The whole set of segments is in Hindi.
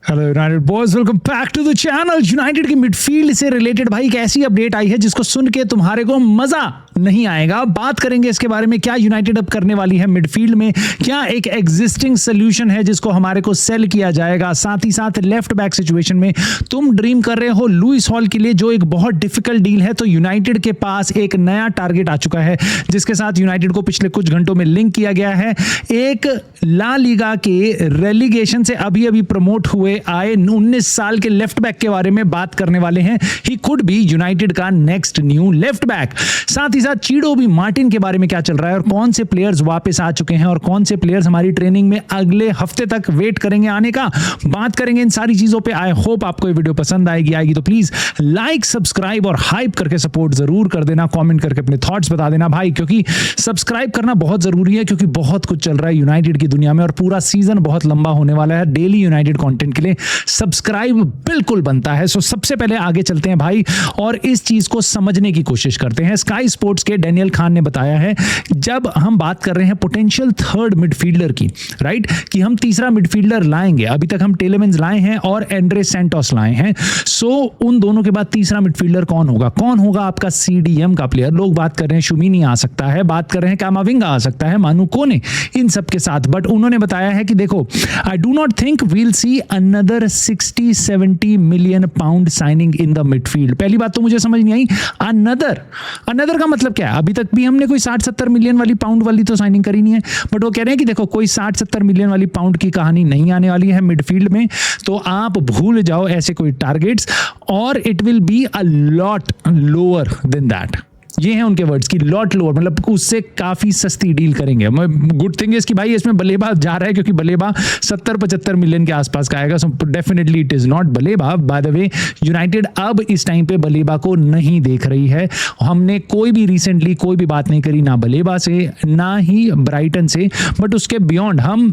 Hello United boys, welcome back to the channel. United की मिडफील्ड से रिलेटेड भाई एक ऐसी अपडेट आई है जिसको सुन के तुम्हारे को मजा नहीं आएगा। बात करेंगे इसके बारे में, क्या यूनाइटेड अब करने वाली है मिडफील्ड में, क्या एक एग्जिस्टिंग सोल्यूशन है जिसको हमारे को सेल किया जाएगा। साथ ही साथ लेफ्ट बैक सिचुएशन में तुम ड्रीम कर रहे हो लुइस हॉल के लिए, जो एक बहुत डिफिकल्ट डील है, तो यूनाइटेड के पास एक नया टारगेट आ चुका है जिसके साथ यूनाइटेड को पिछले कुछ घंटों में लिंक किया गया है। एक ला लीगा के रेलीगेशन से अभी अभी प्रमोट हुए आए 19 साल के लेफ्ट बैक के बारे में बात करने वाले हैं। ही कुड बी यूनाइटेड का नेक्स्ट न्यू लेफ्ट बैक। साथ ही साथ चीडो भी मार्टिन के बारे में क्या चल रहा है और कौन से प्लेयर्स वापस आ चुके हैं और कौन से प्लेयर्स हमारी ट्रेनिंग में अगले हफ्ते तक वेट करेंगे आने का, बात करेंगे इन सारी चीजों पे। आई होप आपको ये वीडियो पसंद आएगी तो प्लीज लाइक, सब्सक्राइब और हाइप करके सपोर्ट जरूर कर देना। कमेंट करके अपने थॉट्स बता देना भाई, क्योंकि सब्सक्राइब करना बहुत जरूरी है, क्योंकि बहुत कुछ चल रहा है यूनाइटेड की दुनिया में और पूरा सीजन बहुत लंबा होने वाला है। डेली यूनाइटेड कंटेंट के लिए सब्सक्राइब बिल्कुल बनता है। सो सबसे पहले आगे चलते हैं भाई और इस चीज को समझने की कोशिश करते हैं। स्काई स्पोर्ट्स के डेनियल खान ने बताया है, जब हम बात कर रहे हैं पोटेंशियल थर्ड मिडफील्डर की, राइट, कि हम तीसरा मिडफील्डर लाएंगे। अभी तक हम टेलेमेंस लाए हैं और एंड्रे सैंटोस लाए हैं। सो उन दोनों के बाद तीसरा मिडफील्डर कौन होगा? कौन होगा आपका सीडीएम का प्लेयर? लोग बात कर रहे हैं शुमिनी आ सकता है, बात कर रहे हैं कामाविंगा आ सकता है, मानू कोने, इन सब के साथ। बट उन्होंने बताया है कि देखो, I do not think we'll see another 60-70 million pound signing in the midfield. पहली बात तो मुझे समझ नहीं आई, अनदर का मतलब क्या है? अभी तक भी हमने कोई 60-70 मिलियन वाली पाउंड वाली तो साइनिंग करी नहीं है। बट वो कह रहे हैं कि देखो, कोई 60-70 मिलियन वाली पाउंड की कहानी नहीं आने वाली है मिडफील्ड में, तो आप भूल जाओ ऐसे कोई टारगेट्स, और it will be a lot lower than that. ये हैं उनके वर्ड्स की, लॉट लोअर, मतलब उससे काफी सस्ती डील करेंगे। गुड थिंग है कि भाई इसमें बलेबा जा रहा है, क्योंकि बलेबा 70-75 मिलियन के आसपास का आएगा। So definitely it is not Baleba. By the way, United अब इस टाइम पे बलेबा को नहीं देख रही है। हमने कोई भी रिसेंटली कोई भी बात नहीं करी, ना बलेबा से ना ही ब्राइटन से, बट उसके बियॉन्ड हम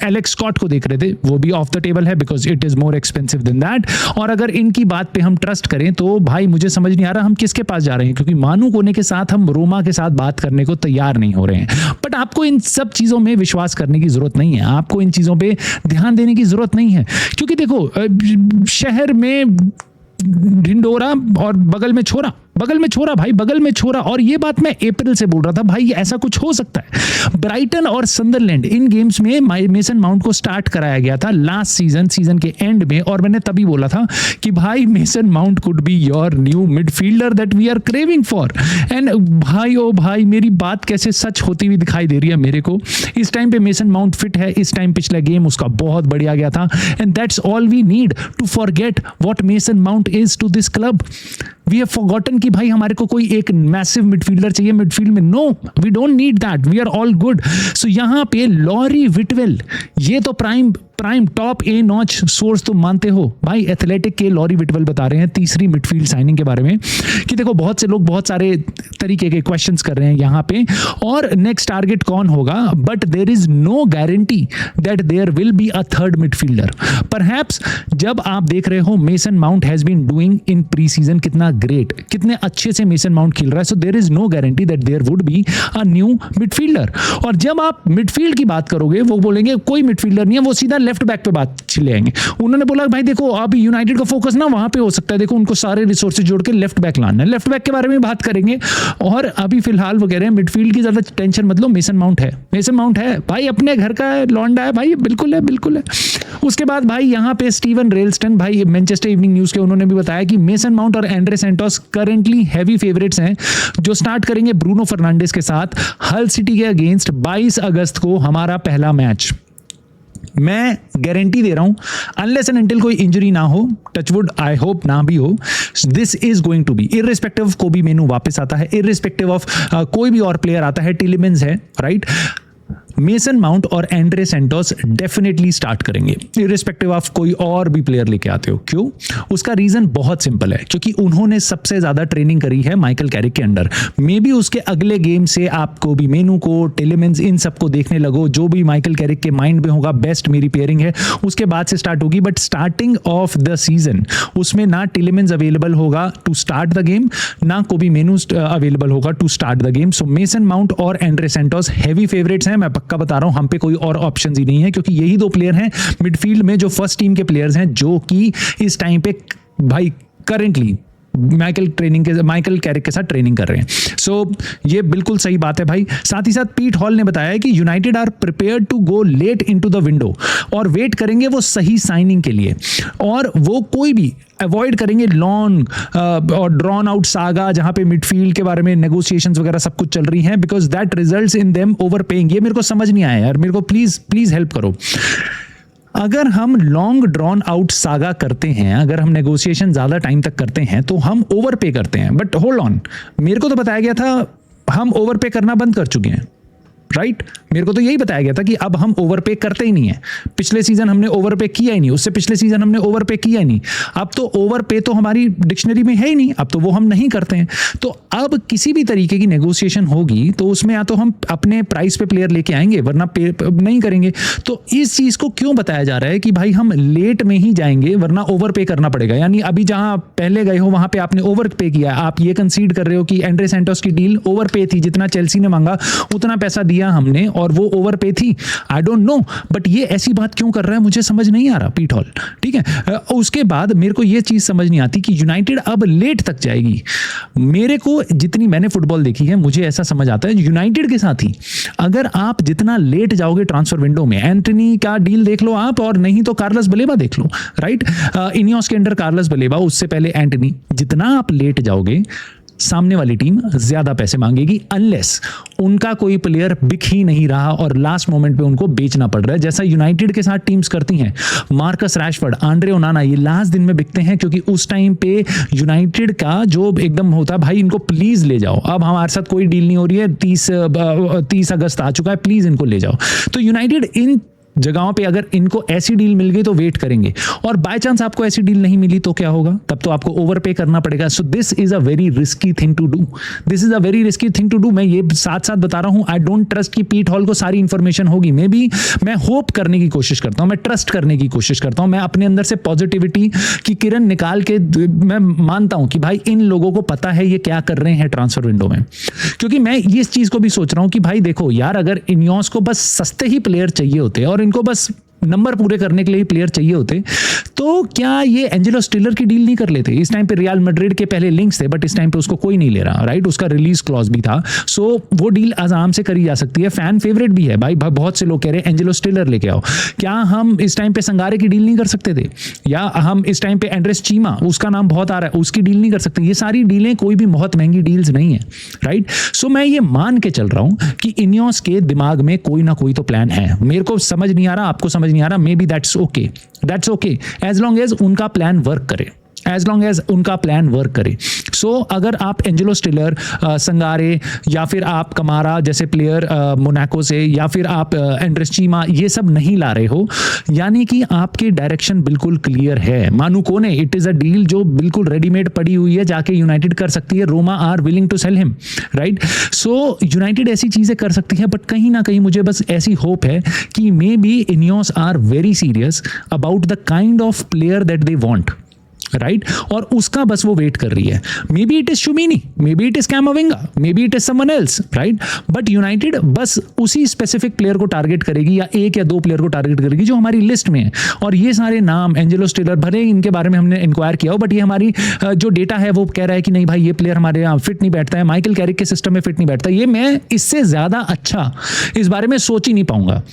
एलेक्स स्कॉट को देख रहे थे। वो भी ऑफ द टेबल है because it is more expensive than that. और अगर इनकी बात पे हम ट्रस्ट करें तो भाई मुझे समझ नहीं आ रहा हम किसके पास जा रहे हैं, क्योंकि मानू कोने के साथ हम रोमा के साथ बात करने को तैयार नहीं हो रहे हैं। बट आपको इन सब चीजों में विश्वास करने की जरूरत नहीं है, आपको इन चीजों पे ध्यान देने की जरूरत नहीं है, क्योंकि देखो, शहर में ढिंडोरा और बगल में छोरा भाई, बगल में छोरा। और ये बात मैं अप्रैल से बोल रहा था भाई, ऐसा कुछ हो सकता है। ब्राइटन और सन्दरलैंड इन गेम्स में मेसन माउंट को स्टार्ट कराया गया था लास्ट सीजन के एंड में, और मैंने तभी बोला था कि भाई Mason Mount could be your new midfielder that we are craving for. And भाई ओ भाई, मेरी बात कैसे सच होती हुई दिखाई दे रही है मेरे को। इस टाइम पे मेसन माउंट फिट है, इस टाइम पिछला गेम उसका बहुत बढ़िया गया था, and that's all we need to forget what Mason Mount is to this club. We have forgotten कि भाई हमारे को कोई एक मैसिव मिडफील्डर चाहिए मिडफील्ड में। No, we don't need that, we are all good. So यहां पे लॉरी विटवेल, ये तो prime top a notch source तुम मानते हो भाई। एथलेटिक के लॉरी विटवेल बता रहे हैं तीसरी मिडफील्ड साइनिंग के बारे में कि देखो, बहुत से लोग बहुत सारे तरीके के क्वेश्चंस कर रहे हैं यहां पे, और नेक्स्ट टारगेट कौन होगा, but there is no guarantee that there will be a third midfielder. Perhaps जब आप देख रहे हो Mason Mount has been doing in pre season कितना ग्रेट, कितने अच्छे से मेसन माउंट खेल रहा है, so there is no guarantee that there would be a new midfielder. और जब आप मिडफील्ड की बात करोगे, वो बोलेंगे कोई मिडफील्डर नहीं है, वो सीधा लेफ्ट बैक पे बात चले आएंगे। उन्होंने बोला भाई देखो, अब यूनाइटेड का फोकस ना वहां पे हो सकता है, देखो उनको सारे रिसोर्सेज जोड़ के लेफ्ट बैक लाना है। लेफ्ट बैक के बारे में बात करेंगे, और अभी फिलहाल वो कह रहे हैं मिडफील्ड की ज्यादा टेंशन मत लो, मेसन माउंट है भाई, अपने घर का लौंडा है भाई, बिल्कुल है। उसके बाद भाई यहाँ पे स्टीवन रेलस्टन भाई मैनचेस्टर इवनिंग न्यूज के, उन्होंने भी बताया कि मेसन माउंट और Andrey Santos currently heavy favourites हैं, जो स्टार्ट करेंगे ब्रूनो फर्नांडिस के साथ हल सिटी के अगेंस्ट 22 अगस्त को हमारा पहला मैच। मैं गारंटी दे रहा हूं, अनलेस एंड अनटिल कोई इंजरी ना हो, टचवुड आई होप ना भी हो, this is going to be, irrespective of Kobbie Mainoo वापस आता है, इररिस्पेक्टिव ऑफ कोई भी और प्लेयर आता है, टिलेमेंस है, राइट, मेसन माउंट और एंड्रे सैंटोस डेफिनेटली स्टार्ट करेंगे, इररिस्पेक्टिव ऑफ कोई और भी प्लेयर लेके आते हो। क्यों? उसका रीजन बहुत सिंपल है, क्योंकि उन्होंने सबसे ज्यादा ट्रेनिंग करी है माइकल कैरिक के अंडर। मे बी उसके अगले गेम से आपको भी मेनू को, टेलेमेंस, इन सबको देखने लगो, जो भी माइकल कैरिक के माइंड में होगा बेस्ट मेरी पेयरिंग है, उसके बाद से स्टार्ट होगी। But starting of the season उसमें ना टेलेमेंस अवेलेबल होगा टू स्टार्ट द गेम, ना कोबी मेनू अवेलेबल होगा to start the game. So Mason Mount और एंड्रे सैंटोस हैवी फेवरेट्स हैं, मैं पक्का बता रहा हूं, हम पे कोई और ऑप्शन ही नहीं है, क्योंकि यही दो प्लेयर हैं मिडफील्ड में जो फर्स्ट टीम के प्लेयर्स हैं, जो कि इस टाइम पे भाई करेंटली माइकल कैरिक के साथ ट्रेनिंग कर रहे हैं। सो ये बिल्कुल सही बात है भाई। साथ ही साथ पीट हॉल ने बताया है कि United are prepared to go late into the window, और वेट करेंगे वो सही साइनिंग के लिए, और वो कोई भी अवॉइड करेंगे लॉन्ग और ड्रॉन आउट सागा जहां पे मिडफील्ड के बारे में नेगोशिएशंस वगैरह सब कुछ चल रही हैं, because that results in them over paying. ये मेरे को समझ नहीं आया यार, मेरे को प्लीज हेल्प करो। अगर हम लॉन्ग ड्रॉन आउट सागा करते हैं, अगर हम नेगोशिएशन ज्यादा टाइम तक करते हैं, तो हम ओवर पे करते हैं। बट होल्ड ऑन, मेरे को तो बताया गया था हम ओवर पे करना बंद कर चुके हैं, राइट? मेरे को तो यही बताया गया था कि अब हम ओवर पे करते ही नहीं है। पिछले सीजन हमने ओवर पे किया ही नहीं, उससे पिछले सीजन हमने ओवर पे किया ही नहीं। अब तो ओवर पे तो हमारी डिक्शनरी में है ही नहीं, अब तो वो हम नहीं करते हैं। तो अब किसी भी तरीके की नेगोशिएशन होगी तो उसमें या तो हम अपने प्राइस पे प्लेयर लेके आएंगे, वरना पे नहीं करेंगे। तो इस चीज को क्यों बताया जा रहा है कि भाई हम लेट में ही जाएंगे, वरना ओवर पे करना पड़ेगा? यानी अभी जहां पहले गए हो वहां पे आपने ओवर पे किया, आप ये कंसीड कर रहे हो कि एंड्रे सैंटोस की डील ओवर पे थी, जितना चेल्सी ने मांगा उतना पैसा दिया हमने और वो ओवर पे थी। आई डोंट नो, बट ये ऐसी बात क्यों कर रहा है मुझे समझ नहीं आ रहा पीट हॉल, ठीक है? उसके बाद मेरे को ये चीज समझ नहीं आती कि यूनाइटेड अब लेट तक जाएगी। मेरे को जितनी मैंने फुटबॉल देखी है, मुझे ऐसा समझ आता है यूनाइटेड के साथ ही अगर आप जितना लेट जाओगे ट्रांसफर विंडो में, एंटनी का डील देख लो आप, और नहीं तो कार्लस बलेबा देख लो, राइट? इनियोस के अंडर कार्लस बलेबा, उससे पहले एंटनी, जितना आप लेट जाओगे सामने वाली टीम ज्यादा पैसे मांगेगी, अनलेस उनका कोई प्लेयर बिक ही नहीं रहा और लास्ट मोमेंट पे उनको बेचना पड़ रहा है, जैसा यूनाइटेड के साथ टीम्स करती हैं। मार्कस रैशफोर्ड, आंद्रे ओनाना, ये लास्ट दिन में बिकते हैं, क्योंकि उस टाइम पे यूनाइटेड का जो एकदम होता है भाई इनको प्लीज ले जाओ, अब हमारे साथ कोई डील नहीं हो रही है, 30 अगस्त आ चुका है, प्लीज इनको ले जाओ। तो यूनाइटेड इन जगहों पे अगर इनको ऐसी डील मिल गई तो वेट करेंगे, और बाय चांस आपको ऐसी डील नहीं मिली तो क्या होगा? तब तो आपको ओवर पे करना पड़ेगा। So this is a very risky thing to do, this is a very risky thing to do. मैं ये साथ साथ बता रहा हूं, आई डोंट ट्रस्ट कि पीट हॉल को सारी इंफॉर्मेशन होगी। मे बी मैं होप करने की कोशिश करता हूं, मैं ट्रस्ट करने की कोशिश करता हूं, मैं अपने अंदर से पॉजिटिविटी की किरण निकाल के मैं मानता हूं कि भाई इन लोगों को पता है ये क्या कर रहे हैं ट्रांसफर विंडो में। क्योंकि मैं इस चीज को भी सोच रहा हूं कि भाई देखो यार, अगर इनियोस को बस सस्ते ही प्लेयर चाहिए होते और इनको बस नंबर पूरे करने के लिए प्लेयर चाहिए होते, तो क्या ये एंजेलो स्टिलर की डील नहीं कर लेते? इस टाइम पे रियल मैड्रिड के पहले लिंक्स थे, बट इस टाइम पे उसको कोई नहीं ले रहा, राइट? उसका रिलीज क्लॉज भी था, सो वो डील आराम से करी जा सकती है। फैन फेवरेट भी है भाई, बहुत से लोग कह रहे हैं एंजेलो स्टिलर लेके आओ। क्या हम इस टाइम पे संगारे की डील नहीं कर सकते थे? या हम इस टाइम पे एंड्रेस चीमा, उसका नाम बहुत आ रहा है, उसकी डील नहीं कर सकते? ये सारी डीलें कोई भी बहुत महंगी डील्स नहीं है, राइट? सो मैं ये मान के चल रहा हूं कि इनियोस के दिमाग में कोई ना कोई तो प्लान है। मेरे को समझ नहीं आ रहा, आपको समझ नहीं आ रहा, maybe that's okay as long as उनका प्लान वर्क करे, एज लॉन्ग एज उनका प्लान वर्क करे। सो अगर आप एंजेलो स्टिलर, संगारे, या फिर आप कमारा जैसे प्लेयर मोनाको से, या फिर आप एंड्रेस चीमा, ये सब नहीं ला रहे हो, यानी कि आपकी डायरेक्शन बिल्कुल क्लियर है। मानू कोने, इट इज अ डील जो बिल्कुल रेडीमेड पड़ी हुई है, जाके यूनाइटेड कर सकती है। Roma are willing to sell him, right? So United ऐसी चीजें कर सकती है, बट कहीं ना कहीं मुझे बस ऐसी होप है कि maybe INEOS are very serious about the kind of player that they want, right? और उसका बस वो वेट कर रही है। मे बी इट इज शुमिनी, maybe it is Camavinga, maybe it is someone else, right? But United बस उसी स्पेसिफिक प्लेयर को टारगेट करेगी, या एक या दो प्लेयर को टारगेट करेगी जो हमारी लिस्ट में है। और ये सारे नाम, एंजेलो स्टिलर, भले इनके बारे में हमने इंक्वायर किया हो, बट ये हमारी जो डेटा है वो कह रहा है कि नहीं भाई ये प्लेयर हमारे यहाँ फिट नहीं बैठता है, माइकल कैरिक के सिस्टम में फिट नहीं बैठता। ये मैं इससे ज्यादा अच्छा इस बारे में सोच ही नहीं पाऊंगा।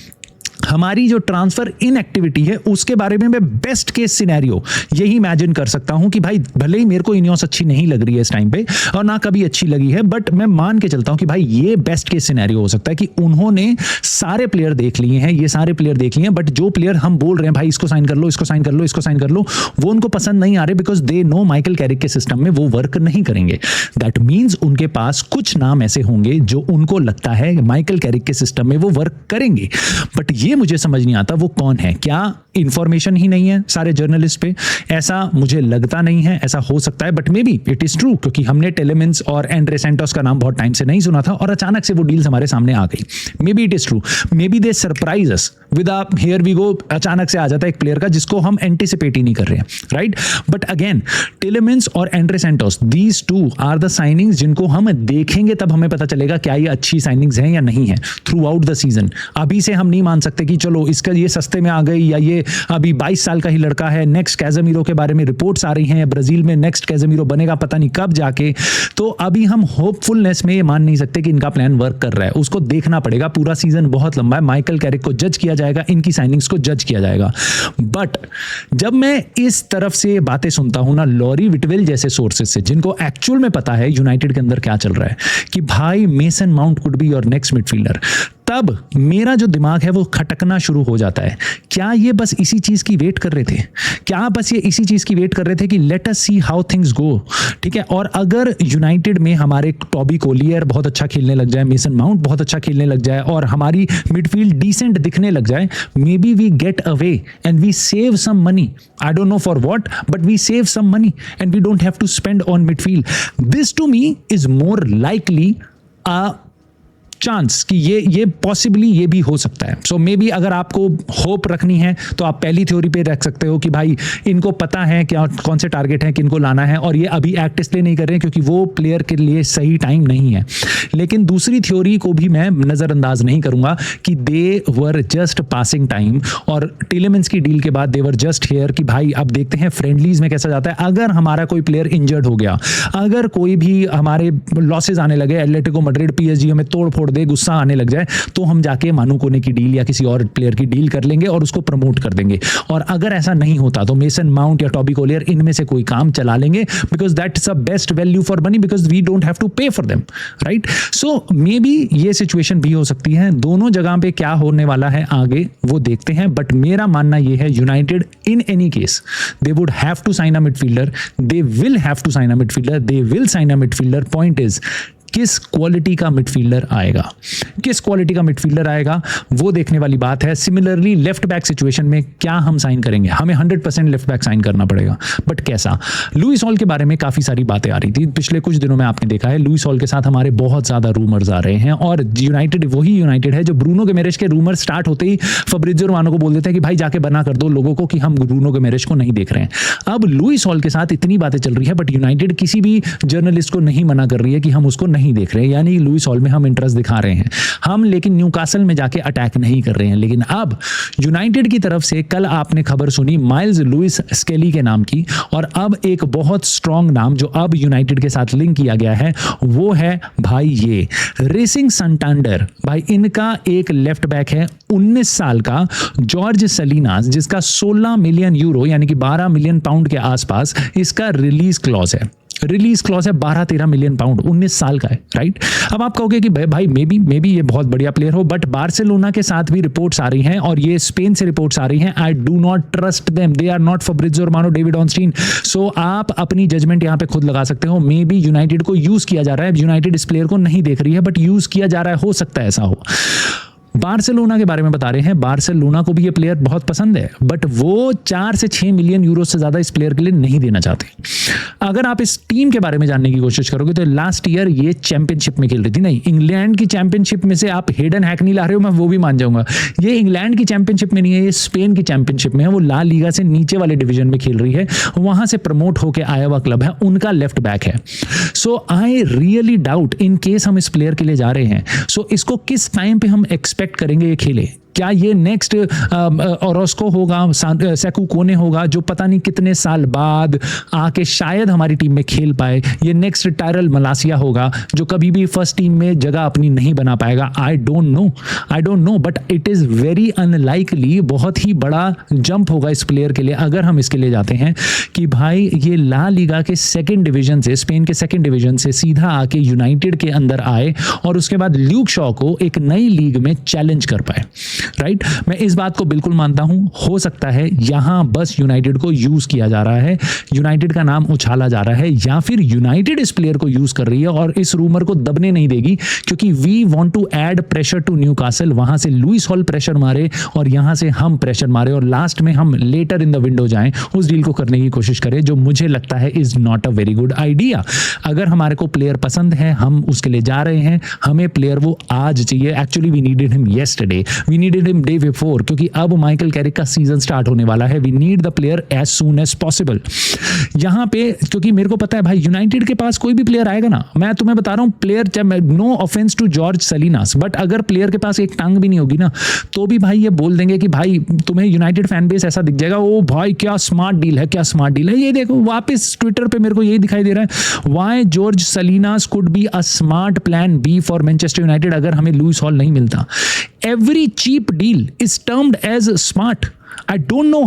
हमारी जो ट्रांसफर इनएक्टिविटी है उसके बारे में मैं बेस्ट केस सिनेरियो यही इमेजिन कर सकता हूं कि भाई भले ही मेरे को इनियोस अच्छी नहीं लग रही है इस टाइम पे, और ना कभी अच्छी लगी है, बट मैं मान के चलता हूं कि भाई ये बेस्ट केस सिनेरियो हो सकता है कि उन्होंने सारे प्लेयर देख लिए हैं, ये सारे प्लेयर देख लिए हैं, बट जो प्लेयर हम बोल रहे हैं भाई इसको साइन कर लो, इसको साइन कर लो, इसको साइन कर लो, वो उनको पसंद नहीं आ रहे, because they know Michael Carrick के सिस्टम में वो वर्क नहीं करेंगे। दैट मीन्स उनके पास कुछ नाम ऐसे होंगे जो उनको लगता है माइकल कैरिक के सिस्टम में वो वर्क करेंगे। बट ये मुझे समझ नहीं आता वो कौन है। क्या इंफॉर्मेशन ही नहीं है सारे जर्नलिस्ट पे? ऐसा मुझे लगता नहीं है, ऐसा हो सकता है but may be it is true, क्योंकि हमने टेलेमेंस और एंड्रे सैंटोस का नाम बहुत टाइम से नहीं सुना था और अचानक से वो डील्स हमारे सामने आ गई। Maybe it is true, maybe they surprise us with a here we go, अचानक से आ जाता है एक प्लेयर का जिसको हम एंटिसिपेट ही नहीं कर रहे हैं, राइट? बट अगेन टेलेमेंस और Andrey Santos, these two are the signings जिनको हम देखेंगे तब हमें पता चलेगा क्या ये अच्छी साइनिंग्स हैं या नहीं है थ्रू आउट द सीजन। अभी से हम नहीं मान सकते कि चलो इसका ये सस्ते में आ गई या ये अभी 22 साल का ही लड़का है, नेक्स्ट कैज़ेमीरो के बारे में रिपोर्ट्स आ रही हैं, ब्राजील में नेक्स्ट कैज़ेमीरो बनेगा पता नहीं कब जाके। तो अभी हम होपफुलनेस में ये मान नहीं सकते कि इनका प्लान वर्क कर रहा है, उसको देखना पड़ेगा। पूरा सीजन बहुत लंबा है, माइकल कैरिक को जज किया जाएगा, इनकी साइनिंग्स को जज किया जाएगा। बट जब मैं इस तरफ से बातें सुनता हूं ना लॉरी विटवेल जैसे सोर्सेज से, जिनको एक्चुअल में पता है यूनाइटेड के अंदर क्या चल रहा है कि भाई Mason Mount could be your next midfielder, तब मेरा जो दिमाग है वो खटकना शुरू हो जाता है। क्या ये बस इसी चीज की वेट कर रहे थे? क्या बस ये इसी चीज की वेट कर रहे थे कि let us see how things go? ठीक है, और अगर यूनाइटेड में हमारे टॉबी कोलियर बहुत अच्छा खेलने लग जाए, मेसन माउंट बहुत अच्छा खेलने लग जाए और हमारी मिडफील्ड डिसेंट दिखने लग जाए, maybe we get away and we save some money. I don't know for what, but we save some money and we don't have to spend on midfield. This to me is more likely a chance कि ये पॉसिबली ये भी हो सकता है। सो मे बी अगर आपको होप रखनी है तो आप पहली थ्योरी पे रख सकते हो कि भाई इनको पता है क्या कौन से टारगेट है, किनको लाना है, और ये अभी एक्ट इसलिए नहीं कर रहे हैं क्योंकि वो प्लेयर के लिए सही टाइम नहीं है। लेकिन दूसरी थ्योरी को भी मैं नज़रअंदाज नहीं करूंगा कि दे वर जस्ट पासिंग टाइम और टेलेमेंस की डील के बाद दे वर जस्ट हियर कि भाई अब देखते हैं फ्रेंडलीज में कैसा जाता है। अगर हमारा कोई प्लेयर इंजर्ड हो गया, अगर कोई भी हमारे लॉसेज आने लगे, एटलेटिको मैड्रिड पीएसजी हमें तोड़ फोड़ दे, गुस्सा आने लग जाए, तो हम जाके मानू कोने की डील या किसी और प्लेयर की डील कर लेंगे और उसको प्रमोट कर देंगे। और अगर ऐसा नहीं होता तो मेसन माउंट या टॉबी कोलियर इनमें से कोई काम चला लेंगे, because that's a best value for money, because we don't have to pay for them, right? So maybe ये सिचुएशन भी हो सकती है। दोनों जगह पे क्या होने वाला है आगे वो देखते हैं, बट मेरा मानना यह है United in any case they would have to sign a midfielder, they will have to sign a midfielder, they will sign a midfielder. Point is किस क्वालिटी का मिडफील्डर आएगा, किस क्वालिटी का मिडफील्डर आएगा वो देखने वाली बात है। सिमिलरली लेफ्ट बैक सिचुएशन में क्या हम साइन करेंगे, हमें 100% लेफ्ट बैक साइन करना पड़ेगा, बट कैसा? लुइस हॉल के बारे में काफी सारी बातें आ रही थी पिछले कुछ दिनों में, आपने देखा है लुइस हॉल के साथ हमारे बहुत ज्यादा रूमर्स आ रहे हैं, और यूनाइटेड वही यूनाइटेड है जो ब्रूनो गिमेरेश के रूमर स्टार्ट होते ही फब्रिजियो रोमानो को बोल देते हैं कि भाई जाके बना कर दो लोगों को कि हम ब्रूनो गिमेरेश को नहीं देख रहे हैं। अब लुइस हॉल के साथ इतनी बातें चल रही है, बट यूनाइटेड किसी भी जर्नलिस्ट को नहीं मना कर रही है कि हम उसको नहीं देख रहे हैं, यानी लुइस हॉल में हम इंटरेस्ट दिखा रहे हैं हम, लेकिन न्यूकासल में जाके अटैक नहीं कर रहे हैं। लेकिन अब यूनाइटेड की तरफ से कल आपने खबर सुनी माइल्स लुइस स्केली के नाम की, और अब एक बहुत स्ट्रॉन्ग नाम जो अब यूनाइटेड के साथ लिंक किया गया है वो है भाई ये रेसिंग संटांडर। भाई इनका एक लेफ्ट बैक है 19 साल का जॉर्ज सलीनास, जिसका 16 मिलियन यूरो यानी कि 12 मिलियन पाउंड के आसपास इसका रिलीज क्लॉज है। रिलीज क्लॉज है 12-13 मिलियन पाउंड, 19 साल का है, राइट? अब आप कहोगे कि भाई मे बी ये बहुत बढ़िया प्लेयर हो, बट बार्सिलोना के साथ भी रिपोर्ट्स आ रही हैं और ये स्पेन से रिपोर्ट्स आ रही हैं। I do not trust them, they are not Fabrizio Romano, David Ornstein. सो आप अपनी जजमेंट यहां पे खुद लगा सकते हो। मे बी यूनाइटेड को यूज किया जा रहा है, यूनाइटेड इस प्लेयर को नहीं देख रही है, बट यूज किया जा रहा है, हो सकता है ऐसा हो। बार्सिलोना के बारे में बता रहे हैं, बार्सिलोना को भी ये प्लेयर बहुत पसंद है, बट वो 4 से 6 मिलियन यूरो से ज्यादा इस प्लेयर के लिए नहीं देना चाहते। अगर आप इस टीम के बारे में जानने की कोशिश करोगे तो लास्ट ईयर ये चैंपियनशिप में खेल रही थी, नहीं इंग्लैंड की चैंपियनशिप में से आप हेडन हैक नहीं ला रहे हो, मैं वो भी मान जाऊंगा। ये इंग्लैंड की चैंपियनशिप में नहीं है, ये स्पेन की चैंपियनशिप में है, वो ला लीगा से नीचे वाले डिवीजन में खेल रही है, वहां से प्रमोट होकर आया हुआ क्लब है, उनका लेफ्ट बैक है। So I really doubt in case हम इस प्लेयर के लिए जा रहे हैं, सो इसको किस टाइम पे हम एक्सपेक्ट करेंगे ये खेले। क्या ये नेक्स्ट ओरोस्को होगा, सेकू कोने होगा, जो पता नहीं कितने साल बाद आके शायद हमारी टीम में खेल पाए? ये नेक्स्ट टायरल मलासिया होगा जो कभी भी फर्स्ट टीम में जगह अपनी नहीं बना पाएगा? आई don't no, but it is very unlikely, बहुत ही बड़ा जंप होगा इस प्लेयर के लिए अगर हम इसके लिए जाते हैं कि भाई ये ला लीगा के सेकेंड डिवीजन से, स्पेन के सेकेंड डिवीजन से सीधा आके यूनाइटेड के अंदर आए और उसके बाद ल्यूक शॉ को एक नई लीग में चैलेंज कर पाए। राइट। मैं इस बात को बिल्कुल मानता हूं, हो सकता है यहां बस यूनाइटेड को यूज किया जा रहा है, यूनाइटेड का नाम उछाला जा रहा है, या फिर यूनाइटेड इस प्लेयर को यूज कर रही है और इस रूमर को दबने नहीं देगी, क्योंकि we want to add pressure to Newcastle. वहां से लुइस हॉल प्रेशर मारे और यहां से हम प्रेशर मारे और लास्ट में हम लेटर इन द विंडो जाएं, उस डील को करने की कोशिश करें, जो मुझे लगता है is not a very good idea. अगर हमारे को प्लेयर पसंद है, हम उसके लिए जा रहे हैं, हमें प्लेयर वो आज चाहिए। Actually we needed him yesterday, we needed him day before, क्योंकि अब माइकल कैरिक का सीजन स्टार्ट होने वाला है। We need the player as soon as possible. यहां पे क्योंकि मेरे को पता है भाई यूनाइटेड के पास कोई भी प्लेयर आएगा ना, मैं तुम्हें बता रहा हूं, player, no offence to George Salinas, but अगर प्लेयर के पास एक टांग भी नहीं होगी ना, तो भी भाई ये बोल देंगे कि भाई तुम्हें यूनाइटेड फैन बेस ऐसा दिख जाएगा, ओ भाई क्या स्मार्ट डील है, क्या स्मार्ट डील है। ये देखो वापस ट्विटर पे मेरे को यही दिखाई दे रहा है, why George Salinas could be a smart plan B for Manchester United अगर हमें लुइस हॉल नहीं मिलता। Every cheap deal is termed as smart. I don't know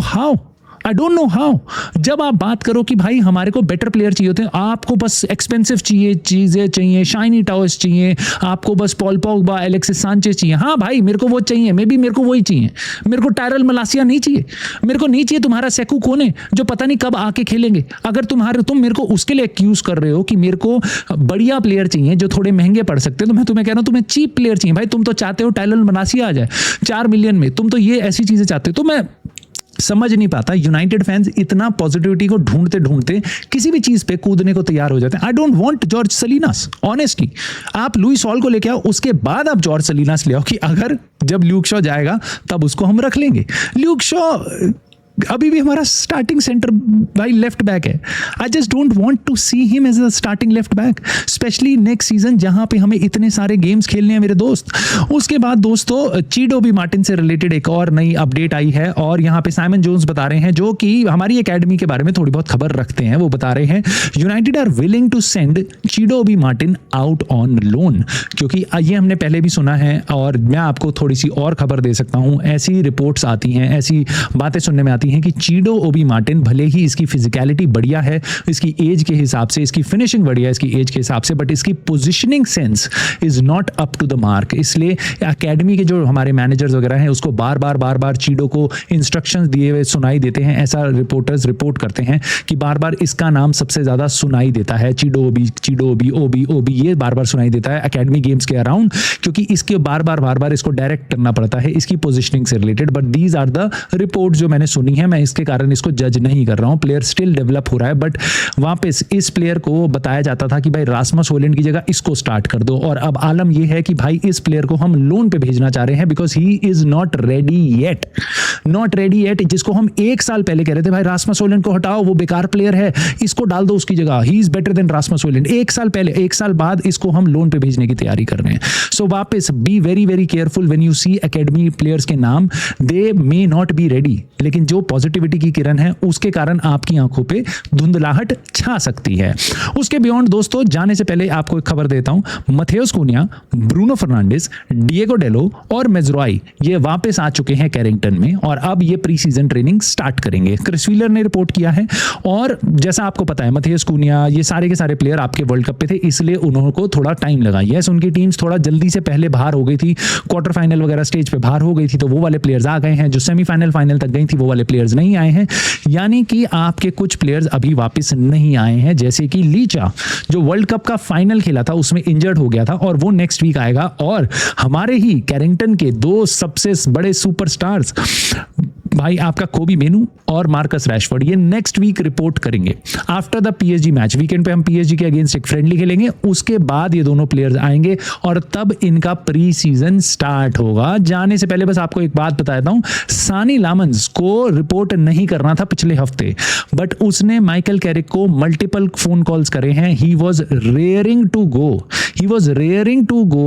how. जब आप बात करो कि भाई हमारे को बेटर प्लेयर चाहिए होते हैं, आपको बस एक्सपेंसिव चीजें चाहिए, शाइनी टावर्स चाहिए, आपको बस पॉल पॉग्बा, एलेक्सिस सांचेज चाहिए। हाँ भाई मेरे को वो चाहिए, मे बी मेरे को वही चाहिए, मेरे को टायरल मलासिया नहीं चाहिए, मेरे को नहीं चाहिए तुम्हारा सेकू कोने जो पता नहीं कब आके खेलेंगे। अगर तुम मेरे को उसके लिए एक्यूज कर रहे हो कि मेरे को बढ़िया प्लेयर चाहिए जो थोड़े महंगे पड़ सकते हैं, तो मैं तुम्हें कह रहा हूं तुम्हें चीप प्लेयर चाहिए। भाई तुम तो चाहते हो टायरल मलासिया आ जाए 4 मिलियन में, तुम तो ये ऐसी चीजें चाहते हो। तो मैं समझ नहीं पाता यूनाइटेड फैंस इतना पॉजिटिविटी को ढूंढते ढूंढते किसी भी चीज पे कूदने को तैयार हो जाते हैं। I don't want George Salinas honestly. आप लुइस हॉल को लेके आओ, उसके बाद आप जॉर्ज सलीनास ले आओ कि अगर जब ल्यूक शॉ जाएगा तब उसको हम रख लेंगे। ल्यूक शॉ अभी भी हमारा स्टार्टिंग सेंटर भाई लेफ्ट बैक है। I just don't want to see him as a starting left back, especially next season जहां पे हमें इतने सारे गेम्स खेलने हैं मेरे दोस्त। उसके बाद दोस्तों चीडो ओबी मार्टिन से रिलेटेड एक और नई अपडेट आई है और यहाँ पे साइमन जोन्स बता रहे हैं, जो कि हमारी एकेडमी के बारे में थोड़ी बहुत खबर रखते हैं, वो बता रहे हैं United are willing to send Chido Obi Martin out on loan. क्योंकि ये हमने पहले भी सुना है और मैं आपको थोड़ी सी और खबर दे सकता हूं, ऐसी रिपोर्ट्स आती हैं, ऐसी बातें सुनने में आती हैं कि चीडो ओबी मार्टिन भले ही इसकी फिजिकलिटी बढ़िया है, इसकी एज के हिसाब से, इसकी फिनिशिंग बढ़िया है इसकी एज के हिसाब से, बट इसकी positioning sense is not up to the mark. इसलिए एकेडमी के जो हमारे मैनेजर्स वगैरह हैं उसको बार बार चीडो को इंस्ट्रक्शंस दिए हुए सुनाई देते हैं। ऐसा रिपोर्टर्स रिपोर्ट करते हैं कि बार बार इसका नाम सबसे ज्यादा सुनाई देता है, चीडो ओबी ये बार बार सुनाई देता है एकेडमी गेम्स के अराउंड, क्योंकि इसके बार बार इसको डायरेक्ट करना पड़ता है इसकी पोजीशनिंग से related. But these are the report जो मैंने सुनी है, मैं इसके कारण इसको जज नहीं कर रहा हूं। प्लेयर स्टिल डेवलप हो रहा है, बट वापस इस प्लेयर को बताया जाता था कि भाई रासमस होलैंड की जगह इसको स्टार्ट कर दो, और अब आलम यह है कि भाई इस प्लेयर को हम लोन पे भेजना चाह रहे हैं because he is not ready yet. जिसको हम 1 साल पहले कह रहे थे भाई रासमस होलैंड को हटाओ, वो बेकार प्लेयर है, इसको डाल दो उसकी जगह, he is better than Rasmus Holland. 1 साल पहले, 1 साल बाद इसको हम लोन पे भेजने की तैयारी कर रहे हैं। सो वापस be very very careful when you see academy players के नाम, they may not be ready, लेकिन जो पॉजिटिविटी की किरण है उसके कारण आपकी आंखों पे धुंधलाहट छा सकती है। उसके बियॉन्ड दोस्तों जाने से पहले आपको एक खबर देता हूं, मथेउस कुनिया, ब्रूनो फर्नांडिस, डिएगो डेलो और मेजरॉय ये वापस आ चुके हैं कैरिंगटन में और अब ये प्री सीजन ट्रेनिंग स्टार्ट करेंगे। क्रिस व्हीलर ने रिपोर्ट किया है, और जैसा आपको पता है मथेउस कुनिया ये सारे के सारे प्लेयर आपके वर्ल्ड कप पे थे, इसलिए उनको थोड़ा टाइम लगा। यस, उनकी टीम्स थोड़ा जल्दी से पहले बाहर हो गई थी, क्वार्टर फाइनल वगैरह स्टेज पे बाहर हो गई थी, तो वो वाले प्लेयर्स आ गए हैं। जो सेमीफाइनल फाइनल तक गई थी वो वाले प्लेयर्स नहीं आए हैं, यानी कि आपके कुछ प्लेयर्स अभी वापस नहीं आए हैं, जैसे कि लीचा जो वर्ल्ड कप का फाइनल खेला था उसमें इंजर्ड हो गया था और वो नेक्स्ट वीक आएगा। और हमारे ही कैरिंगटन के 2 सबसे बड़े सुपरस्टार्स भाई आपका कोबी मेनू और मार्कस रैशफोर्ड ये नेक्स्ट वीक रिपोर्ट करेंगे after the PSG match. Weekend पे हम पीएसजी के अगेंस्ट एक फ्रेंडली खेलेंगे, उसके बाद ये दोनों प्लेयर्स आएंगे और तब इनका प्री सीजन स्टार्ट होगा। जाने से पहले बस आपको एक बात बता देता हूं, सानी लामंस को रिपोर्ट नहीं करना था पिछले हफ्ते, बट उसने माइकल कैरिक को मल्टीपल फोन कॉल्स करे हैं। He was raring to go,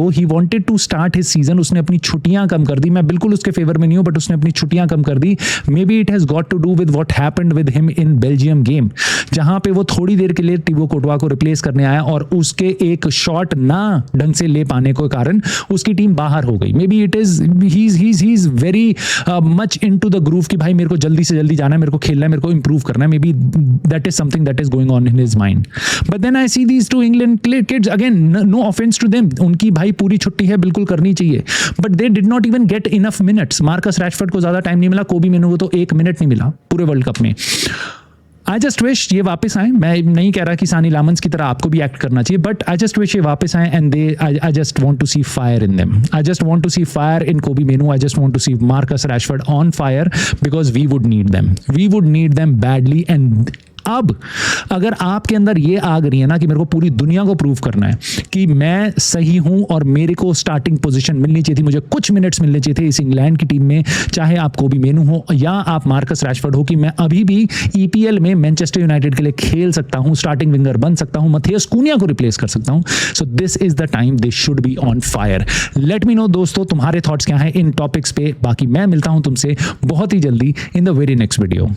he wanted to start his season. उसने अपनी छुट्टियां कम कर दी, मैं बिल्कुल उसके फेवर में नहीं हूं, बट उसने अपनी छुट्टियां कम कर दी। Maybe it has got to do with what happened with him in Belgium game. जहां पे वो थोड़ी देर के लिए टिबो कोर्टवा को रिप्लेस करने आया और उसके एक शॉट ना ढंग से ले पाने के कारण उसकी टीम बाहर हो गई। Maybe it is he is very much into the groove कि भाई मेरे को जल्दी से जल्दी जाना है, मेरे को खेलना है, मेरे को इंप्रूव करना है। Maybe that is something that is going on in his mind. But then I see these two England kids again, no offence to them, उनकी भाई पूरी छुट्टी है, बिल्कुल करनी चाहिए, but they did not even get enough minutes. Marcus Rashford को ज्यादा टाइम नहीं मिला, कोबी मेनू को तो 1 मिनट नहीं मिला पूरे वर्ल्ड कप में। आई जस्ट विश ये वापस आए। मैं नहीं कह रहा कि सानी लामंस की तरह आपको भी एक्ट करना चाहिए, बट आई जस्ट विश ये वापस आए and they I just want to see fire in them. I just want to see fire in Kobbie Mainoo. I just want to see Marcus Rashford on fire because we would need them badly. And अब अगर आपके अंदर ये आग रही है ना कि मेरे को पूरी दुनिया को प्रूव करना है कि मैं सही हूं और मेरे को स्टार्टिंग पोजीशन मिलनी चाहिए थी, मुझे कुछ मिनट्स मिलने चाहिए थे इस इंग्लैंड की टीम में, चाहे आप कोबी मेनू हो या आप मार्कस रैशफोर्ड हो, कि मैं अभी भी ईपीएल में मैनचेस्टर यूनाइटेड के लिए खेल सकता हूं, स्टार्टिंग विंगर बन सकता हूं, मथियस कूनिया को रिप्लेस कर सकता हूं। सो this is the time they should be on fire. Let me know दोस्तों तुम्हारे थॉट्स क्या हैं इन टॉपिक्स पे। बाकी मैं मिलता हूं तुमसे बहुत ही जल्दी in the very next video.